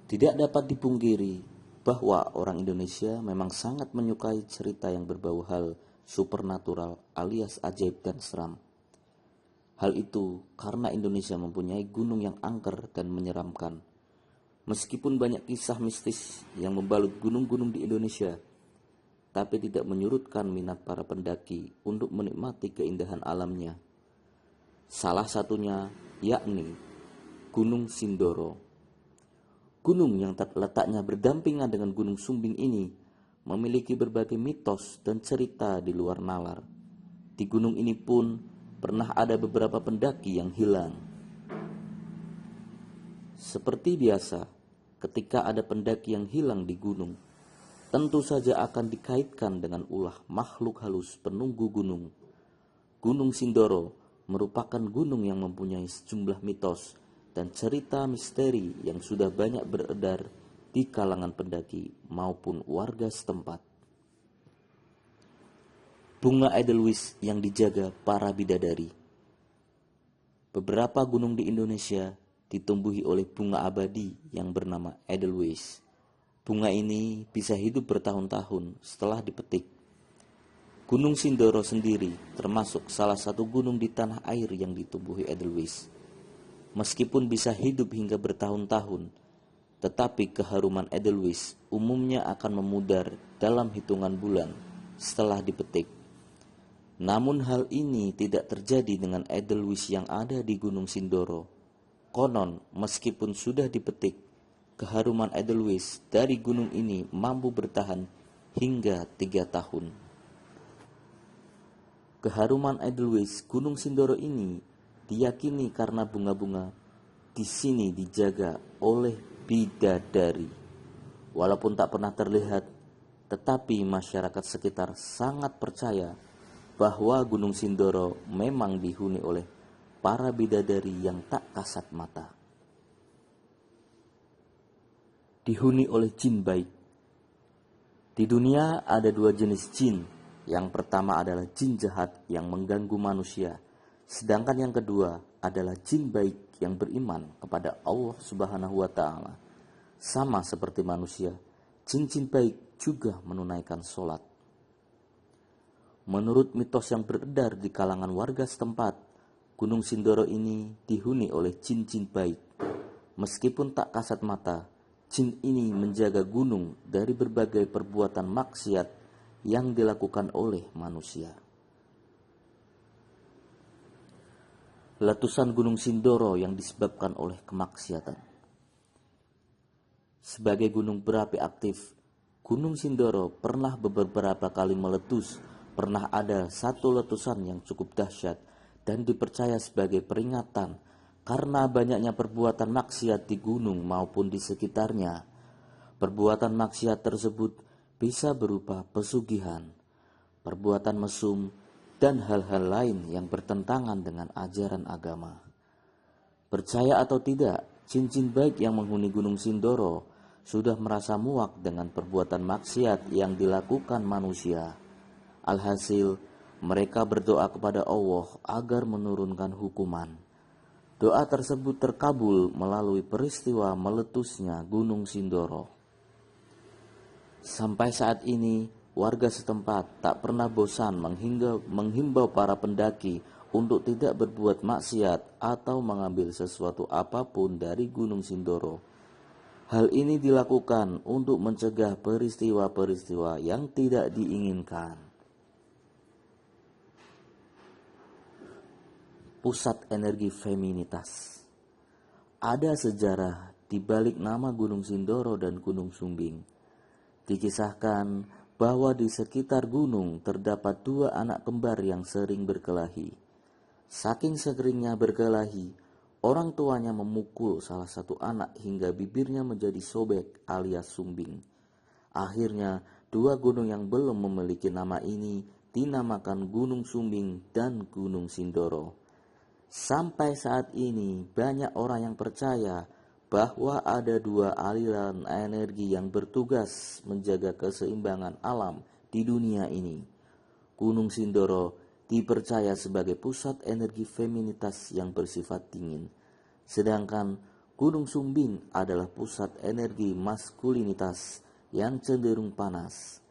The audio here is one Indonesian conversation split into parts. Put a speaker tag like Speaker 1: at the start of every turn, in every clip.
Speaker 1: Tidak dapat dipungkiri bahwa orang Indonesia memang sangat menyukai cerita yang berbau hal supernatural alias ajaib dan seram. Hal itu karena Indonesia mempunyai gunung yang angker dan menyeramkan. Meskipun banyak kisah mistis yang membalut gunung-gunung di Indonesia, tapi tidak menyurutkan minat para pendaki untuk menikmati keindahan alamnya. Salah satunya yakni Gunung Sindoro. Gunung yang letaknya berdampingan dengan Gunung Sumbing ini memiliki berbagai mitos dan cerita di luar nalar. Di gunung ini pun pernah ada beberapa pendaki yang hilang. Seperti biasa, ketika ada pendaki yang hilang di gunung, tentu saja akan dikaitkan dengan ulah makhluk halus penunggu gunung. Gunung Sindoro merupakan gunung yang mempunyai sejumlah mitos dan cerita misteri yang sudah banyak beredar di kalangan pendaki maupun warga setempat. Bunga Edelweiss yang dijaga para bidadari. Beberapa gunung di Indonesia ditumbuhi oleh bunga abadi yang bernama Edelweiss. Bunga ini bisa hidup bertahun-tahun setelah dipetik. Gunung Sindoro sendiri termasuk salah satu gunung di tanah air yang ditumbuhi Edelweiss. Meskipun bisa hidup hingga bertahun-tahun, tetapi keharuman Edelweiss umumnya akan memudar dalam hitungan bulan setelah dipetik. Namun hal ini tidak terjadi dengan Edelweiss yang ada di Gunung Sindoro. Konon, meskipun sudah dipetik, keharuman Edelweiss dari gunung ini mampu bertahan hingga 3 tahun. Keharuman Edelweiss Gunung Sindoro ini diyakini karena bunga-bunga di sini dijaga oleh bidadari. Walaupun tak pernah terlihat, tetapi masyarakat sekitar sangat percaya bahwa Gunung Sindoro memang dihuni oleh para bidadari yang tak kasat mata. Dihuni oleh jin baik. Di dunia ada 2 jenis jin. Yang pertama adalah jin jahat yang mengganggu manusia. Sedangkan yang kedua adalah jin baik yang beriman kepada Allah Subhanahu wa Ta'ala. Sama seperti manusia, jin-jin baik juga menunaikan sholat. Menurut mitos yang beredar di kalangan warga setempat, Gunung Sindoro ini dihuni oleh jin-jin baik. Meskipun tak kasat mata, jin ini menjaga gunung dari berbagai perbuatan maksiat yang dilakukan oleh manusia. Letusan Gunung Sindoro yang disebabkan oleh kemaksiatan. Sebagai gunung berapi aktif, Gunung Sindoro pernah beberapa kali meletus. Pernah ada satu letusan yang cukup dahsyat dan dipercaya sebagai peringatan karena banyaknya perbuatan maksiat di gunung maupun di sekitarnya. Perbuatan maksiat tersebut bisa berupa pesugihan, perbuatan mesum, dan hal-hal lain yang bertentangan dengan ajaran agama. Percaya atau tidak, jin-jin baik yang menghuni Gunung Sindoro sudah merasa muak dengan perbuatan maksiat yang dilakukan manusia. Alhasil, mereka berdoa kepada Allah agar menurunkan hukuman. Doa tersebut terkabul melalui peristiwa meletusnya Gunung Sindoro. Sampai saat ini, warga setempat tak pernah bosan menghimbau para pendaki untuk tidak berbuat maksiat atau mengambil sesuatu apapun dari Gunung Sindoro. Hal ini dilakukan untuk mencegah peristiwa-peristiwa yang tidak diinginkan. Pusat energi feminitas. Ada sejarah di balik nama Gunung Sindoro dan Gunung Sumbing. Dikisahkan bahwa di sekitar gunung terdapat 2 anak kembar yang sering berkelahi. Saking seringnya berkelahi, orang tuanya memukul salah satu anak hingga bibirnya menjadi sobek alias sumbing. Akhirnya, 2 gunung yang belum memiliki nama ini dinamakan Gunung Sumbing dan Gunung Sindoro. Sampai saat ini, banyak orang yang percaya bahwa ada 2 aliran energi yang bertugas menjaga keseimbangan alam di dunia ini. Gunung Sindoro dipercaya sebagai pusat energi feminitas yang bersifat dingin, sedangkan Gunung Sumbing adalah pusat energi maskulinitas yang cenderung panas.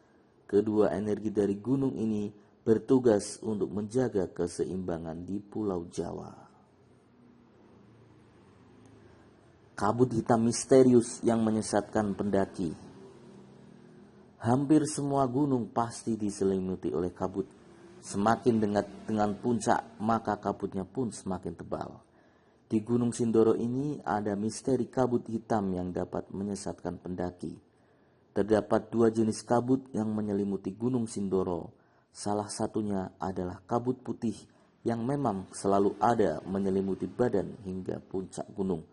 Speaker 1: Kedua energi dari gunung ini bertugas untuk menjaga keseimbangan di Pulau Jawa. Kabut hitam misterius yang menyesatkan pendaki. Hampir semua gunung pasti diselimuti oleh kabut. Semakin dekat dengan puncak, maka kabutnya pun semakin tebal. Di Gunung Sindoro ini ada misteri kabut hitam yang dapat menyesatkan pendaki. Terdapat dua jenis kabut yang menyelimuti Gunung Sindoro. Salah satunya adalah kabut putih yang memang selalu ada menyelimuti badan hingga puncak gunung.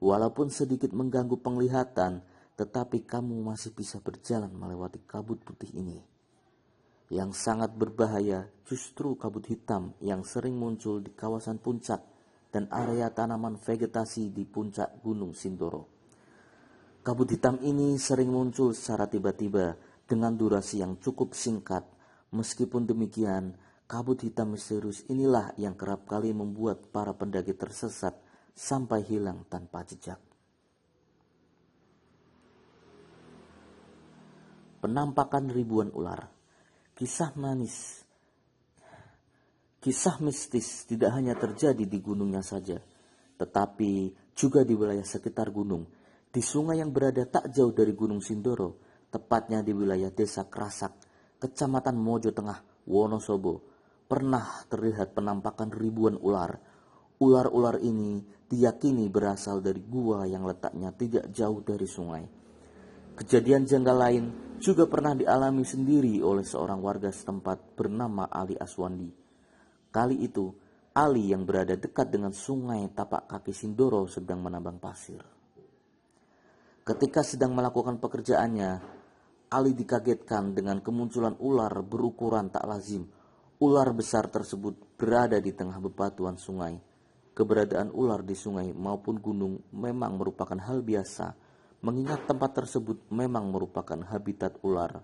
Speaker 1: Walaupun sedikit mengganggu penglihatan, tetapi kamu masih bisa berjalan melewati kabut putih ini. Yang sangat berbahaya justru kabut hitam yang sering muncul di kawasan puncak dan area tanaman vegetasi di puncak Gunung Sindoro. Kabut hitam ini sering muncul secara tiba-tiba dengan durasi yang cukup singkat. Meskipun demikian, kabut hitam misterius inilah yang kerap kali membuat para pendaki tersesat sampai hilang tanpa jejak. Penampakan ribuan ular. Kisah mistis tidak hanya terjadi di gunungnya saja, tetapi juga di wilayah sekitar gunung. Di sungai yang berada tak jauh dari Gunung Sindoro, tepatnya di wilayah Desa Krasak, Kecamatan Mojo Tengah, Wonosobo, pernah terlihat penampakan ribuan ular. Ular-ular ini diyakini berasal dari gua yang letaknya tidak jauh dari sungai. Kejadian janggal lain juga pernah dialami sendiri oleh seorang warga setempat bernama Ali Aswandi. Kali itu, Ali yang berada dekat dengan sungai Tapak Kaki Sindoro sedang menambang pasir. Ketika sedang melakukan pekerjaannya, Ali dikagetkan dengan kemunculan ular berukuran tak lazim. Ular besar tersebut berada di tengah bebatuan sungai. Keberadaan ular di sungai maupun gunung memang merupakan hal biasa, mengingat tempat tersebut memang merupakan habitat ular.